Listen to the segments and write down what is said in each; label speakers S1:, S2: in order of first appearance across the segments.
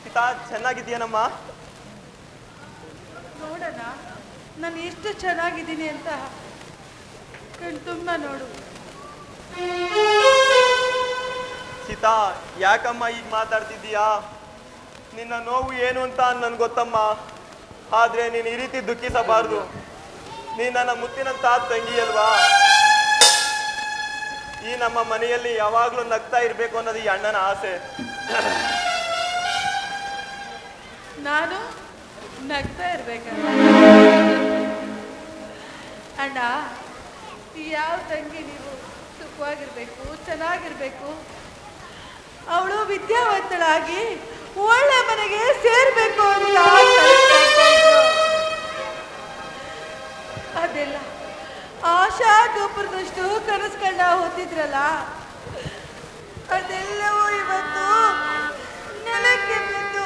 S1: ಸೀತಾ, ಚೆನ್ನಾಗಿದ್ದೀಯನಮ್ಮ?
S2: ನೋಡೋಣ ನಾನು ಎಷ್ಟು ಚೆನ್ನಾಗಿದ್ದೀನಿ ಅಂತ ಕಣ್ ತುಂಬ ನೋಡು.
S1: ಸೀತಾ, ಯಾಕಮ್ಮ ಈಗ ಮಾತಾಡ್ತಿದ್ದೀಯಾ? ನಿನ್ನ ನೋವು ಏನು ಅಂತ ನನ್ಗೆ ಗೊತ್ತಮ್ಮ. ಆದ್ರೆ ನೀನು ಈ ರೀತಿ ದುಃಖಿಸಬಾರ್ದು. ನೀನು ನನ್ನ ಮುತ್ತಿನಂತ ತಂಗಿ ಅಲ್ವಾ? ಈ ನಮ್ಮ ಮನೆಯಲ್ಲಿ ಯಾವಾಗ್ಲೂ ನಗ್ತಾ ಇರ್ಬೇಕು ಅನ್ನೋದು ಈ ಅಣ್ಣನ ಆಸೆ.
S2: ನಾನು ನಗ್ತಾ ಇರ್ಬೇಕಂತ ಅಣ್ಣ. ಯಾವ ತಂಗಿ ನೀವು ಸುಖವಾಗಿರ್ಬೇಕು, ಚೆನ್ನಾಗಿರ್ಬೇಕು, ಅವಳು ವಿದ್ಯಾವಂತಳಾಗಿ ಒಳ್ಳೆ ಮನೆಗೆ ಸೇರ್ಬೇಕು ಅಂತ ಅದೆಲ್ಲ ಆಶಾ ಗೋಪುರದಷ್ಟು ಕನಸುಗಳನ್ನ ಹೊತ್ತಿದ್ರಲ್ಲ, ಅದೆಲ್ಲವೂ ಇವತ್ತು ನೆಲಕ್ಕೆ ಬಿದ್ದು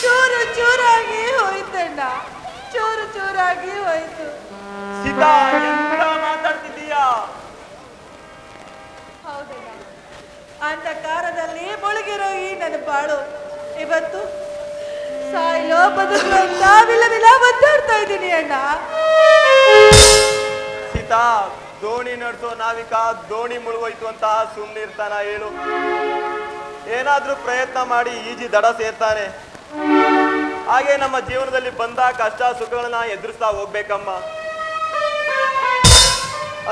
S2: ಚೂರು ಚೂರಾಗಿ ಹೋಯ್ತಣ್ಣ. ಚೂರು ಚೂರಾಗಿ ಹೋಯ್ತು.
S1: ಸೀತಾ, ಎಂತ ಮಾತಾಡ್ತಿದ್ದೀಯಾ?
S2: ಹೌದಣ್ಣ, ಅಂಧಕಾರದಲ್ಲಿ ಮುಳುಗಿರೋ ಈ ನನ್ನ ಬಾಳು ಇವತ್ತು ಸಾಯ್ಲೋ ಬದುಕೋ ಅಂತ ವಿಲ ವಿಲ ಒದ್ದಾಡ್ತಾ ಇದ್ದೀನಿ ಅಣ್ಣ.
S1: ಸೀತಾ, ದೋಣಿ ನಡೆಸೋ ನಾವಿಕ ದೋಣಿ ಮುಳುಗೋಯ್ತು ಅಂತ ಸುಮ್ಮನೆ ಇರ್ತಾನ ಹೇಳು? ಏನಾದ್ರೂ ಪ್ರಯತ್ನ ಮಾಡಿ ಈಜಿ ದಡ ಸೇರ್ತಾನೆ. ಹಾಗೆ ನಮ್ಮ ಜೀವನದಲ್ಲಿ ಬಂದ ಕಷ್ಟ ಸುಖಗಳನ್ನ ಎದುರಿಸ್ತಾ ಹೋಗ್ಬೇಕಮ್ಮ.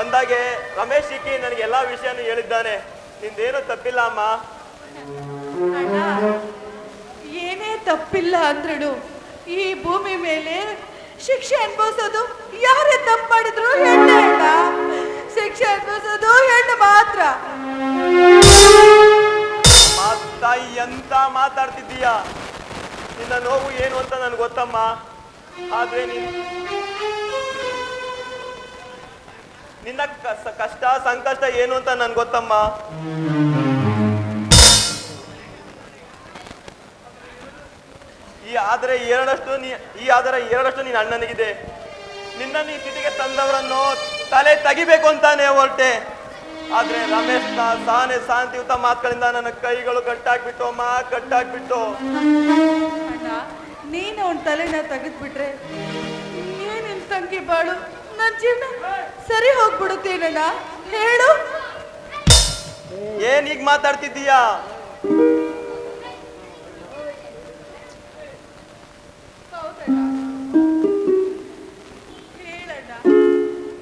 S1: ಅಂದಾಗೆ ರಮೇಶ್ ಶಿಕ್ಕಿ ನನಗೆ ಎಲ್ಲಾ ವಿಷಯನೂ ಹೇಳಿದ್ದಾನೆ. ನಿಂದೇನು ತಪ್ಪಿಲ್ಲ ಅಮ್ಮ.
S2: ಅಣ್ಣ, ಏನೇ ತಪ್ಪಿಲ್ಲ ಅಂದ್ರೂ ಈ ಭೂಮಿ ಮೇಲೆ ಶಿಕ್ಷೆ ಅನುಭವಿಸೋದು ಯಾರೇ ತಪ್ಪು ಮಾಡಿದ್ರು ಹೆಣ್ಣೆ ಅಣ್ಣ. ಶಿಕ್ಷೆ ಅನುಭವಿಸೋದು ಹೆಣ್ಣು ಮಾತ್ರ.
S1: ತಾಯಿ, ಎಂತ ಮಾತಾಡ್ತಿದ್ದೀಯಾ? ನಿನ್ನ ನೋವು ಏನು ಅಂತ ನನ್ಗೆ ಗೊತ್ತಮ್ಮ. ಆದ್ರೆ ನಿನ್ನ ಕಷ್ಟ ಸಂಕಷ್ಟ ಏನು ಅಂತ ನನ್ಗೆ ಗೊತ್ತಮ್ಮ. ಈ ಆದರೆ ಎರಡಷ್ಟು ನೀನು ಅಣ್ಣನಿಗಿದೆ. ನಿನ್ನ ಈ ಸ್ಥಿತಿಗೆ ತಂದವರನ್ನು ತಲೆ ತೆಗಿಬೇಕು ಅಂತಾನೆ ಹೊರಟೆ. ಆದ್ರೆ ರಮೇಶ್ನ ಸಹನೆ ಶಾಂತಿಯುತ ಮಾತುಗಳಿಂದ ನನ್ನ ಕೈಗಳು ಕಟ್ಟಾಕ್ಬಿಟ್ಟು ಅಮ್ಮ, ಕಟ್ಟಾಕ್ಬಿಟ್ಟು.
S2: ಅಣ್ಣ, ನೀನು ಅವನ ತಲೆನ ತೆಗೆದ್ಬಿಟ್ರೆ ಏನಿನ್ ತಂಗಿ ಬಾಳು ನನ್ನ ಜೀವನ ಸರಿ ಹೋಗ್ಬಿಡುತ್ತೇನಣ್ಣ? ಹೇಳು.
S1: ಏನ್ ಈಗ ಮಾತಾಡ್ತಿದ್ದೀಯಾ?
S2: ಹೇಳಣ್ಣ,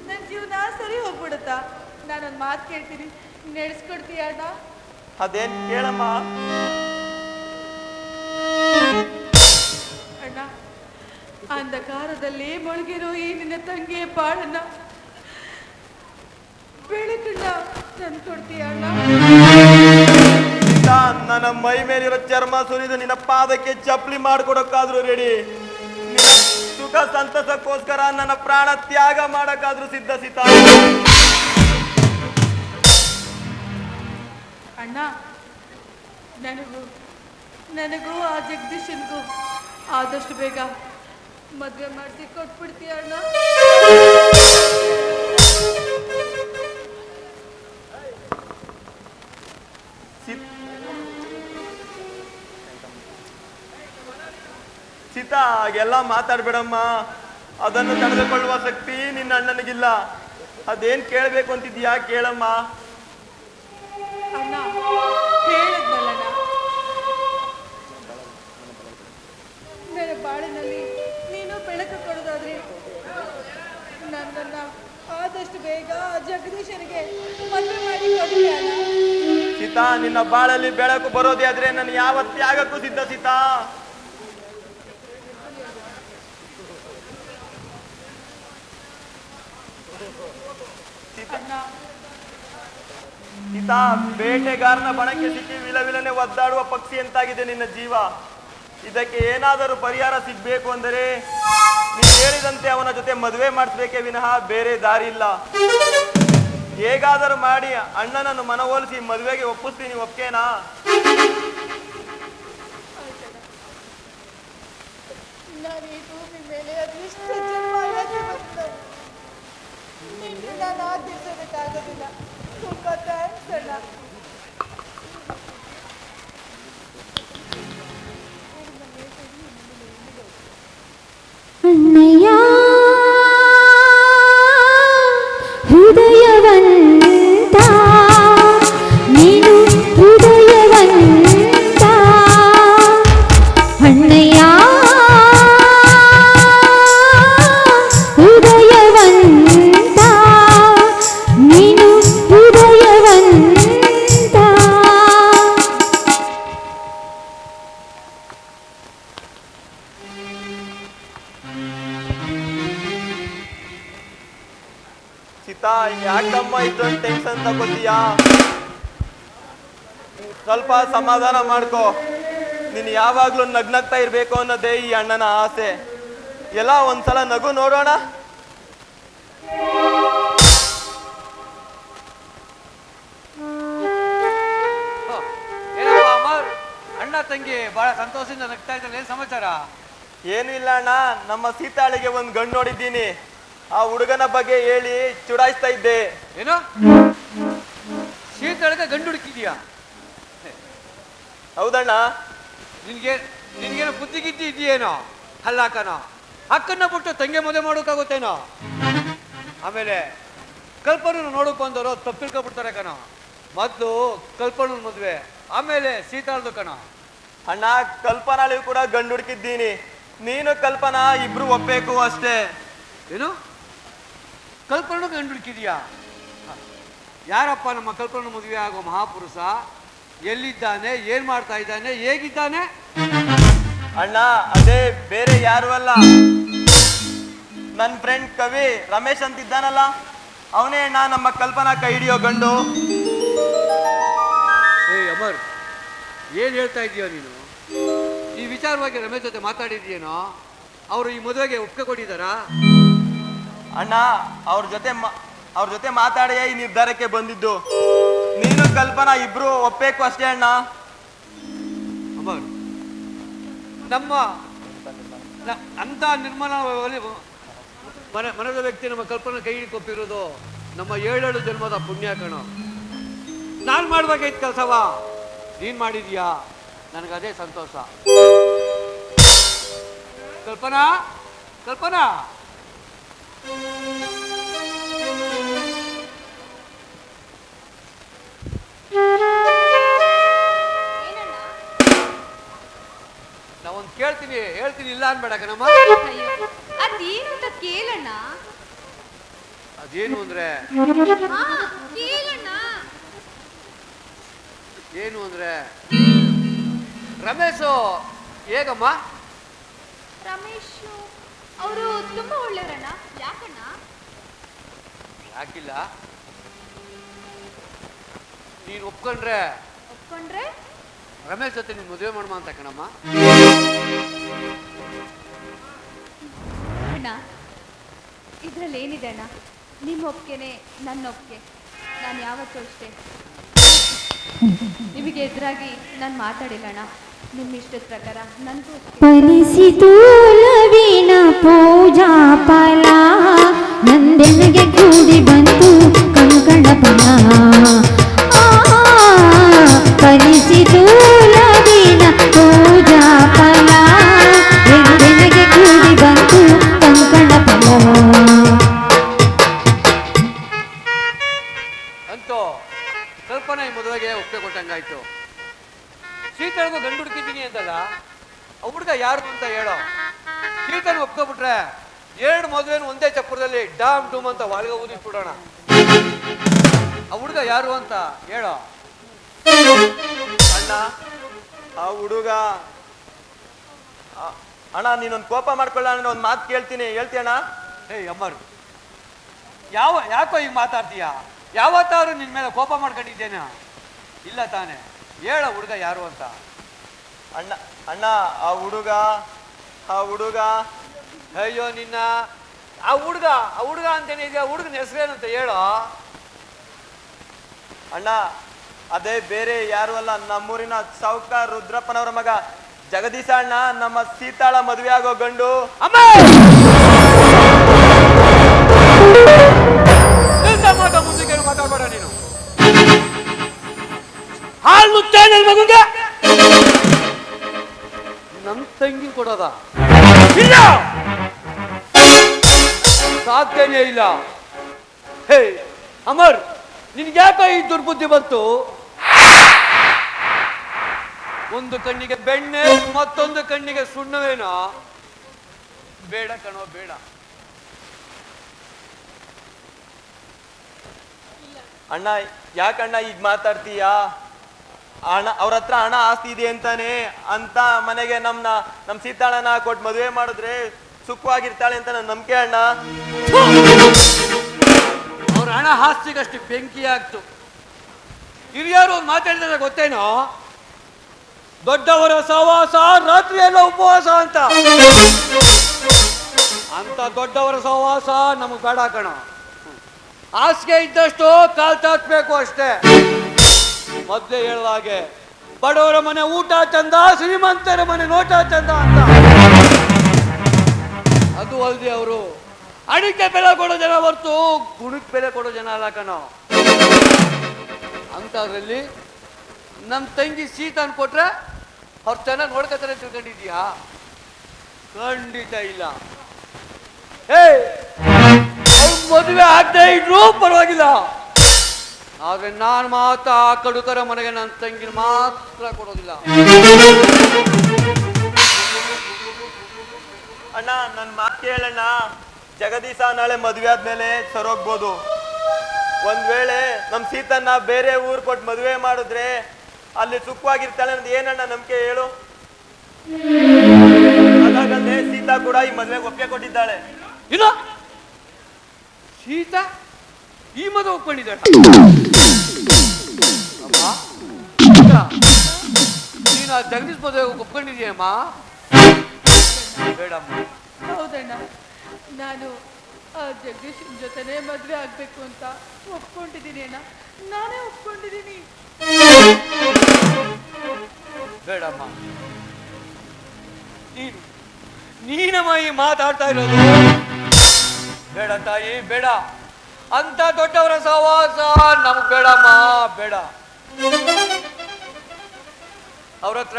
S2: ನನ್ನ ಜೀವನ ಸರಿ ಹೋಗ್ಬಿಡುತ್ತಾ? ನಾನೊಂದು ಮಾತು ಕೇಳ್ತೀನಿ, ನಡೆಸ್ಕೊಡ್ತೀಯ ಅಣ್ಣ?
S1: ಅದೇನ್ ಕೇಳಮ್ಮ.
S2: ಅಣ್ಣ, ಅಂಧಕಾರದಲ್ಲಿ ಮುಳುಗಿರೋ ಈ ನಿನ್ನ ತಂಗಿಯ ಬಾಳನ್ನ ಬೆಳಕನ್ನ ತಂದ್ಕೊಡ್ತೀಯ ಅಣ್ಣ?
S1: ನನ್ನ ಮೈ ಮೇಲಿರೋ ಚರ್ಮ ಸುರಿದು ನಿನ್ನ ಪಾದಕ್ಕೆ ಚಪ್ಪಲಿ ಮಾಡ್ಕೊಡಕ್ಕಾದ್ರೂ ರೆಡಿ. ಸುಖ ಸಂತಸಕ್ಕೋಸ್ಕರ ನನ್ನ ಪ್ರಾಣ ತ್ಯಾಗ ಮಾಡಕ್ಕಾದ್ರೂ ಸಿದ್ಧ ಸೀತಾ.
S2: ಅಣ್ಣ, ನನಗೂ ಆ ಜಗದೀಶನ್ಗೂ ಆದಷ್ಟು ಬೇಗ ಮದುವೆ ಮಾಡಿಸಿ ಕೊಟ್ಬಿಡ್ತೀಯ ಅಣ್ಣ?
S1: ಸೀತಾ, ಹಾಗೆಲ್ಲ ಮಾತಾಡ್ಬೇಡಮ್ಮ. ಅದನ್ನು ತಡೆದುಕೊಳ್ಳುವ ಶಕ್ತಿ ನಿನ್ನ ಅಣ್ಣನಿಗಿಲ್ಲ. ಅದೇನ್ ಕೇಳ್ಬೇಕು ಅಂತಿದ್ಯಾ ಕೇಳಮ್ಮ.
S2: ಅಣ್ಣ, ಹೇಳಿದ್ನಲ್ಲಣ್ಣ, ನನ್ನ ಬಾಳಿನಲ್ಲಿ ನೀನು ಬೆಳಕು ಕೊಡೋದಾದ್ರೆ ನನ್ನನ್ನ ಆದಷ್ಟು ಬೇಗ ಜಗದೀಶನಿಗೆ ಮದುವೆ ಮಾಡಿ ಕೊಡ್ತೀಯ ಅಣ್ಣ?
S1: ಸೀತಾ, ನಿನ್ನ ಬಾಳಲ್ಲಿ ಬೆಳಕು ಬರೋದೇ ಆದ್ರೆ ನಾನು ಯಾವ ತ್ಯಾಗಕ್ಕೂ ಸಿದ್ಧ ಸೀತಾ. ಸೀತಾ, ಬೇಟೆಗಾರನ ಬಣಕ್ಕೆ ಸಿಕ್ಕಿ ವಿಲವಿಲನೆ ಒದ್ದಾಡುವ ಪಕ್ಷಿ ಅಂತಾಗಿದೆ ನಿನ್ನ ಜೀವ. ಇದಕ್ಕೆ ಏನಾದರೂ ಪರಿಹಾರ ಸಿಗ್ಬೇಕು ಅಂದರೆ ನೀನು ಹೇಳಿದಂತೆ ಅವನ ಜೊತೆ ಮದುವೆ ಮಾಡಿಸ್ಬೇಕೇ ವಿನಃ ಬೇರೆ ದಾರಿ ಇಲ್ಲ. ಹೇಗಾದರೂ ಮಾಡಿ ಅಣ್ಣನನ್ನು ಮನವೊಲಿಸಿ ಮದುವೆಗೆ ಒಪ್ಪಿಸ್ತೀನಿ, ಒಪ್ಕೇನಾ?
S2: ನಾನು ಈ ಭೂಮಿ ಮೇಲೆ ಅದೆಷ್ಟು ನಾನು ತೀರ್ಸೋದಕ್ಕಾಗೋದಿಲ್ಲ. ತುಂಬಾ ಥ್ಯಾಂಕ್ಸ್ ಅಣ್ಣ.
S3: ಅಣ್ಣಯ್ಯ ಹೃದಯವಂತ ನೀನು ಹೃದಯವಂತ ಅಣ್ಣಯ್ಯ ಹೃದಯವಂತ ನೀನು ಹೃದಯವಂತ.
S1: ಸೀತಾ, ಯಾಕಮ್ಮ ಇಷ್ಟೊಂದು ಟೆನ್ಷನ್ ತಗೋತೀಯಾ? ಸ್ವಲ್ಪ ಸಮಾಧಾನ ಮಾಡ್ಕೋ. ನೀನು ಯಾವಾಗ್ಲೂ ನಗ್ನಗ್ತಾ ಇರ್ಬೇಕು ಅನ್ನೋದೇ ಈ ಅಣ್ಣನ ಆಸೆ. ಎಲ್ಲ ಒಂದ್ಸಲ ನಗು ನೋಡೋಣ.
S4: ಏನಪ್ಪ ಅಮರ್, ಅಣ್ಣ ತಂಗಿ ಬಹಳ ಸಂತೋಷದಿಂದ ನಗ್ತಾ ಇದ್ದಾರೆ. ಏನ್ ಸಮಾಚಾರ?
S1: ಏನು ಇಲ್ಲ ಅಣ್ಣ, ನಮ್ಮ ಸೀತಾಳಿಗೆ ಒಂದು ಗಂಡು ನೋಡಿದ್ದೀನಿ. ಆ ಹುಡುಗನ ಬಗ್ಗೆ ಹೇಳಿ ಚುಡಾಯಿಸ್ತಾ ಇದ್ದೆ.
S4: ಏನು ಶೀತಳಗೆ ಗಂಡು ಹುಡುಕಿದ್ಯಾ?
S1: ಹೌದಣ್ಣ.
S4: ನಿನ್ಗೇನು ಬುದ್ಧಿ ಗಿದ್ದಿ ಇದೆಯೇನೋ? ಅಕ್ಕನ ಅಕ್ಕನ್ನ ಬಿಟ್ಟು ತಂಗಿ ಮದುವೆ ಮಾಡೋಕ್ಕಾಗುತ್ತೇನೋ? ಆಮೇಲೆ ಕಲ್ಪನೂ ನೋಡಕ್ ಬಂದವರು ತಪ್ಪು ತಿಳ್ಕೊಬಿಡ್ತಾರೆ ಕಣ. ಮೊದಲು ಕಲ್ಪನ ಮದುವೆ, ಆಮೇಲೆ ಸೀತಾಳದು ಕಣ.
S1: ಅಣ್ಣ, ಕಲ್ಪನಾಳಿಗೂ ಕೂಡ ಗಂಡು ಹುಡುಕಿದ್ದೀನಿ. ನೀನು ಕಲ್ಪನಾ ಇಬ್ರು ಒಪ್ಬೇಕು ಅಷ್ಟೇ.
S4: ಏನು ಕಲ್ಪನೂ ಗಂಡು ಹುಡುಕಿದ್ಯಾ? ಯಾರಪ್ಪ ನಮ್ಮ ಕಲ್ಪನ ಮದುವೆ ಆಗೋ ಮಹಾಪುರುಷ? ಎಲ್ಲಿದ್ದಾನೆ? ಏನ್ ಮಾಡ್ತಾ ಇದ್ದಾನೆ? ಹೇಗಿದ್ದಾನೆ?
S1: ಅಣ್ಣ, ಅದೇ ಬೇರೆ ಯಾರು ಅಲ್ಲ, ನನ್ನ ಫ್ರೆಂಡ್ ಕವಿ ರಮೇಶ್ ಅಂತ ಇದ್ದಾನಲ್ಲ, ಅವನೇ ಅಣ್ಣ ನಮ್ಮ ಕಲ್ಪನಾ ಕೈ ಹಿಡಿಯೋ ಗಂಡು.
S4: ಏ ಅಮರ್, ಏನ್ ಹೇಳ್ತಾ ಇದೀಯೋ ನೀನು? ಈ ವಿಚಾರವಾಗಿ ರಮೇಶ್ ಜೊತೆ ಮಾತಾಡಿದ್ಯೇನೋ? ಅವರು ಈ ಮದುವೆಗೆ ಒಪ್ಪಿಗೆ ಕೊಟ್ಟಿದ್ದಾರಾ?
S1: ಅಣ್ಣ, ಅವ್ರ ಜೊತೆ ಮಾತಾಡಿಯೇ ಈ ನಿರ್ಧಾರಕ್ಕೆ ಬಂದಿದ್ದು. ನೀನು ಕಲ್ಪನಾ ಇಬ್ರು ಒಪ್ಬೇಕು ಅಷ್ಟೇ ಅಣ್ಣ.
S4: ಅಮರ್, ನಮ್ಮ ಅಂತ ನಿರ್ಮಲ ಮನದ ವ್ಯಕ್ತಿ ನಮ್ಮ ಕಲ್ಪನಾ ಕೈ ಕೊಪ್ಪಿರೋದು ನಮ್ಮ 7 ಜನ್ಮದ ಪುಣ್ಯ ಕಣ. ನಾನ್ ಮಾಡ್ಬೇಕಾಯ್ತು ಕೆಲಸವ ನೀನ್ ಮಾಡಿದ್ಯಾ, ನನಗದೇ ಸಂತೋಷ. ಕಲ್ಪನಾ, ಕಲ್ಪನಾ, ನಾವೊಂದು ಹೇಳ್ತೀನಿ ಇಲ್ಲ ಅನ್ಬೇಡ ಕಣಮ್ಮ.
S3: ಅದೇನು ಅಂತ ಕೇಳಣ್ಣ.
S4: ಅದೇನು ಅಂದ್ರೆ
S3: ಕೇಳಣ್ಣ.
S4: ಏನು ಅಂದ್ರೆ ರಮೇಶು ಹೇಗಮ್ಮ?
S3: ರಮೇಶ್ ಅವರು ತುಂಬಾ ಒಳ್ಳೆಯವರಣ್ಣ. ಯಾಕಣ್ಣ?
S4: ಯಾಕಿಲ್ಲ, ನೀನು ಒಪ್ಕೊಂಡ್ರೆ ರಮೇಶ್ ಜೊತೆ ನೀನು ಮದುವೆ ಮಾಡುವ ಅಂತ ಕಣಮ್ಮ.
S3: ಅಣ್ಣ, ಇದ್ರಲ್ಲಿ ಏನಿದೆ ಅಣ್ಣ? ನಿಮ್ಮ ಒಪ್ಪಿಗೆನೆ ನನ್ನ ಒಪ್ಪಿಗೆ. ನಾನು ಯಾವತ್ತೂ ಅಷ್ಟೇ ನಿಮಗೆ ಎದುರಾಗಿ ನಾನು ಮಾತಾಡಿಲ್ಲ ಅಣ್ಣ. ನಿಮ್ಮ ಇಷ್ಟದ ಪ್ರಕಾರ ನನಗೂ ಫಲಿಸಿತು ಲವೀನ ಪೂಜಾ ಫಲ, ನಂದೆನಗೆ ಕೂಡಿ ಬಂತು ಕಂಕಣ ಫಲ. ಫಲಿಸಿತು ಲವೀನ ಪೂಜಾ ಫಲ, ಎಂದೆನಗೆ ಕೂಡಿ ಬಂತು ಕಂಕಣ ಫಲ.
S4: ಅಂತೂ ಕಲ್ಪನಾ ಈ ಮದುವೆಗೆ ಒಪ್ಪಿಗೆ ಕೊಟ್ಟಂಗಾಯ್ತು. ಸೀತಳಿಗೂ ಗಂಡು ಹುಡುಕಿದ್ದೀನಿ ಅಂತಲ್ಲ, ಆ ಹುಡುಗ ಯಾರು ಅಂತ ಹೇಳೋ. ಸೀತನ ಒಪ್ಕೊಬಿಟ್ರೆ 2 ಮದುವೆನ ಒಂದೇ ಚಪ್ಪರದಲ್ಲಿ ಡಾಮ್ ಡೂಮ್ ಅಂತ ವಾಲ್ಗ ಊದಿಸ್ಬಿಡೋಣ. ಆ ಹುಡುಗ ಯಾರು ಅಂತ ಹೇಳೋ.
S1: ಅಣ್ಣ, ಆ ಹುಡುಗ ಅಣ್ಣ, ನೀನೊಂದು ಕೋಪ ಮಾಡ್ಕೊಳ್ಳ ಅಂದ್ರೆ ಒಂದು ಮಾತು ಹೇಳ್ತೀಯಣ್ಣ?
S4: ಏಯ್ ಅಮ್ಮರ್, ಯಾಕೋ ಈಗ ಮಾತಾಡ್ತೀಯ? ಯಾವತ್ತಾದ್ರು ನಿನ್ ಮೇಲೆ ಕೋಪ ಮಾಡ್ಕೊಂಡಿದ್ದೇನೆ? ಇಲ್ಲ ತಾನೆ? ಹೇಳ ಹುಡುಗ ಯಾರು ಅಂತ.
S1: ಅಣ್ಣ, ಆ ಹುಡುಗ
S4: ಅಯ್ಯೋ ನಿನ್ನ, ಆ ಹುಡುಗ ಅಂತೇನೆ ಇದೆಯಾ? ಹುಡುಗನ ಹೆಸರೇನಂತ ಹೇಳೋ.
S1: ಅಣ್ಣ, ಅದೇ ಬೇರೆ ಯಾರು ಅಲ್ಲ, ನಮ್ಮೂರಿನ ಸಾವುಕಾರ ರುದ್ರಪ್ಪನವರ ಮಗ ಜಗದೀಶ ಅಣ್ಣ, ನಮ್ಮ ಸೀತಾಳ ಮದುವೆ ಆಗೋ ಗಂಡು.
S4: ಅಮ್ಮ ಆಗ್ತೇನೆ ಇಲ್ಲ. ಹೇ ಅಮರ್, ನಿನ್ಗೆ ಯಾಕ ಈ ದುರ್ಬುದ್ಧಿ ಬಂತು? ಒಂದು ಕಣ್ಣಿಗೆ ಬೆಣ್ಣೆ, ಮತ್ತೊಂದು ಕಣ್ಣಿಗೆ ಸುಣ್ಣವೇನೋ? ಬೇಡ ಕಣೋ, ಬೇಡ.
S1: ಅಣ್ಣ, ಯಾಕಣ್ಣ ಈಗ ಮಾತಾಡ್ತೀಯಾ? ಹಣ, ಅವ್ರ ಹತ್ರ ಹಣ ಆಸ್ತಿ ಇದೆ ಅಂತಾನೆ ಅಂತ ಮನೆಗೆ ನಮ್ ಸೀತಾಳನ ಕೊಟ್ಟು ಮದುವೆ ಮಾಡಿದ್ರೆ ಸುಖವಾಗಿರ್ತಾಳೆ ಅಂತ ನನ್ನ ನಂಬಿಕೆ ಅಣ್ಣ.
S4: ಅವ್ರ ಹಣ ಆಸ್ತಿಗಷ್ಟು ಬೆಂಕಿ ಆಗ್ತು. ಹಿರಿಯರು ಮಾತಾಡಿದ್ರೆ ಗೊತ್ತೇನೋ, ದೊಡ್ಡವರ ಸಹವಾಸ ರಾತ್ರಿ ಎಲ್ಲ ಉಪವಾಸ ಅಂತ. ದೊಡ್ಡವರ ಸಹವಾಸ ನಮಗ್ ಬೇಡ ಕಣ. ಹಾಸಿಗೆ ಇದ್ದಷ್ಟು ಕಾಲ್ ಚಾಚಬೇಕು ಅಷ್ಟೇ. ಮೊದ್ಲೇ ಹೇಳುವಾಗೆ ಬಡವರ ಮನೆ ಊಟ ಚಂದ, ಶ್ರೀಮಂತರ ಮನೆ ನೋಟ ಚಂದ ಅಂತ. ಅದು ಅಲ್ದೆ ಅವರು ಅಡಿಕೆ ಬೆಲೆ ಕೊಡೋ ಜನ ಹೊರ್ತು ಗುಣಕ್ಕೆ ಬೆಲೆ ಕೊಡೋ ಜನ ಅಲ್ಲ ಕಣೋ. ಅಂತದ್ರಲ್ಲಿ ನಮ್ಮ ತಂಗಿ ಸೀತಾನ್ ಕೊಟ್ರೆ ಅವ್ರು ಚೆನ್ನಾಗಿ ನೋಡ್ಕೊತಾರೆ ತಿಳ್ಕೊಂಡಿದ್ಯಾ? ಖಂಡಿತ ಇಲ್ಲ. ಮದುವೆ ಆಗದೆ ಇದ್ರೂ ಪರವಾಗಿಲ್ಲ, ಆದ್ರೆ ನಾನು ಮಾತ್ರ ಆ ಕಡುಕರ ಮನೆಗೆ ನನ್ನ ತಂಗಿನ ಮಾತ್ರ ಕೊಡೋದಿಲ್ಲ.
S1: ಅಣ್ಣ, ನನ್ನ ಮಾತು ಕೇಳಣ್ಣ. ಜಗದೀಶ ನಾಳೆ ಮದುವೆ ಆದ್ಮೇಲೆ ಸರೋಗ್ಬೋದು. ಒಂದ್ ವೇಳೆ ನಮ್ ಸೀತನ್ನ ಬೇರೆ ಊರ್ ಕೊಟ್ಟು ಮದುವೆ ಮಾಡಿದ್ರೆ ಅಲ್ಲಿ ಸುಖವಾಗಿರ್ತಾಳೆ ಅನ್ನೋದು ಏನಣ್ಣ ನಂಬಿಕೆ ಹೇಳು? ಹಾಗಾಗಂದ್ರೆ ಸೀತಾ ಕೂಡ ಈ ಮದುವೆಗೆ ಒಪ್ಪಿಗೆ ಕೊಟ್ಟಿದ್ದಾಳೆ.
S4: ಇಲ್ಲ, ಸೀತಾ ಈ ಮದುವೆ ಒಪ್ಕೊಂಡಿದ್ದಾಳೆ. ನೀನು ಆ ಜಗದೀಶ್ ಮದುವೆ ಒಪ್ಕೊಂಡಿದ್ಯಮ್ಮ? ಬೇಡಮ್ಮ.
S2: ಹೌದಣ್ಣ, ನಾನು ಆ ಜಗದೀಶ್ ಜೊತೆನೇ ಮದುವೆ ಆಗ್ಬೇಕು ಅಂತ ಒಪ್ಕೊಂಡಿದ್ದೀನಿ ಅಣ್ಣ. ನಾನೇ ಒಪ್ಕೊಂಡಿದ್ದೀನಿ.
S4: ಬೇಡಮ್ಮ, ನೀನಮ್ಮ ಈ ಮಾತಾಡ್ತಾ ಇರೋದು? ಬೇಡ ತಾಯಿ, ಬೇಡ. ಅಂತ ದೊಡ್ಡವರ ಸಹವಾಸ ನಮಗ್ ಬೇಡಮ್ಮ, ಬೇಡ. ಅವ್ರ ಹತ್ರ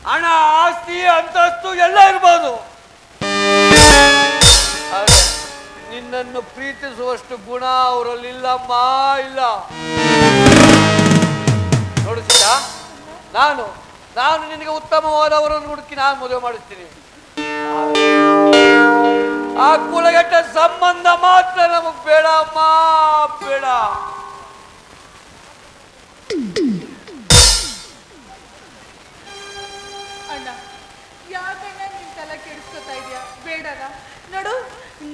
S4: ಹಣ, ಆಸ್ತಿ, ಅಂತಸ್ತು ಎಲ್ಲ ಇರ್ಬೋದು, ನಿನ್ನನ್ನು ಪ್ರೀತಿಸುವಷ್ಟು ಗುಣ ಅವರಲ್ಲಿಲ್ಲಮ್ಮ, ಇಲ್ಲ. ನೋಡಿಸಿದ, ನಾನು ನಿನಗೆ ಉತ್ತಮವಾದವರನ್ನು ಹುಡುಕಿ ನಾನು ಮದುವೆ ಮಾಡಿಸ್ತೀನಿ. ಆ ಕುಲಗೆಟ್ಟ ಸಂಬಂಧ ಮಾತ್ರ ನಮಗ್ ಬೇಡ ಅಮ್ಮ, ಬೇಡ.
S2: ಅಣ್ಣ, ಯಾಕಣ್ಣ ನಿನ್ ತಲೆ ಕೆಡಿಸ್ಕೊತಾ ಇದೆಯಾ? ಬೇಡಣ್ಣ, ನೋಡು,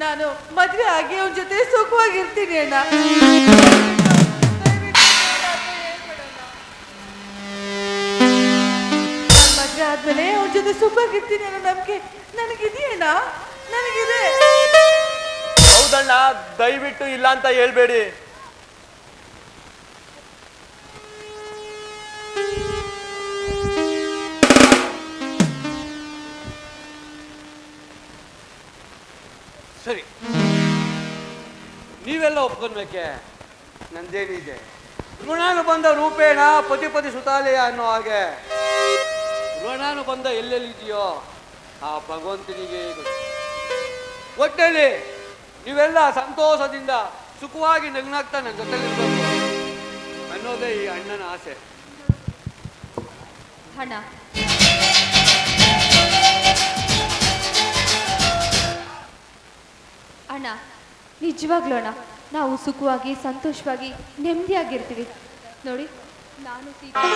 S2: ನಾನು ಮದ್ವೆ ಆಗಿ ಅವನ ಜೊತೆ ಸುಖವಾಗಿರ್ತೀನಿ ಅಣ್ಣ. ಮದ್ವೆ ಆದ್ಮೇಲೆ ಅವನ ಜೊತೆ ಸುಖವಾಗಿರ್ತೀನಿ ಅನ್ನೋ ನಂಬಿಕೆ ನನಗಿದೆಯಣ್ಣ, ನನಗಿದೆ.
S1: ಹೌದಣ್ಣ, ದಯವಿಟ್ಟು ಇಲ್ಲ ಅಂತ ಹೇಳ್ಬೇಡಿ.
S4: ಸರಿ, ನೀವೆಲ್ಲ ಒಪ್ಕೊಳ್ಬೇಕೆ? ನಂದೇನಿದೆ? ಋಣಾನುಬಂಧ ರೂಪೇಣ ಪತಿ ಸುತಾಲಯ ಅನ್ನೋ ಹಾಗೆ ಋಣಾನುಬಂಧ ಎಲ್ಲೆಲ್ಲಿದೆಯೋ ಆ ಭಗವಂತನಿಗೆ ಗೊತ್ತು. ಒಟ್ಟಲ್ಲಿ ನೀವೆಲ್ಲ ಸಂತೋಷದಿಂದ ಸುಖವಾಗಿ ನಗ್ನಾಗ್ತಾ ನನ್ನ ಜೊತೆಲಿರ್ಬೇಕು ಅನ್ನೋದೇ ಈ ಅಣ್ಣನ ಆಸೆ.
S3: ಹಣ ಅಣ್ಣ, ನಿಜವಾಗ್ಲೂ ಅಣ್ಣ, ನಾವು ಸುಖವಾಗಿ, ಸಂತೋಷವಾಗಿ, ನೆಮ್ಮದಿಯಾಗಿರ್ತೀವಿ. ನೋಡಿ, ನಾನು ಸೀತಾ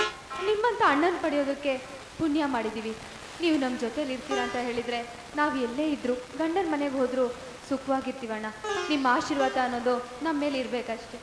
S3: ನಿಮ್ಮಂಥ ಅಣ್ಣನ ಪಡೆಯೋದಕ್ಕೆ ಪುಣ್ಯ ಮಾಡಿದ್ದೀವಿ. ನೀವು ನಮ್ಮ ಜೊತೆಲಿ ಇರ್ತೀರ ಅಂತ ಹೇಳಿದರೆ ನಾವು ಎಲ್ಲೇ ಇದ್ದರೂ, ಗಂಡನ ಮನೆಗೆ ಹೋದರೂ ಸುಖವಾಗಿರ್ತೀವಣ್ಣ. ನಿಮ್ಮ ಆಶೀರ್ವಾದ ಅನ್ನೋದು ನಮ್ಮ ಮೇಲೆ ಇರಬೇಕಷ್ಟೆ.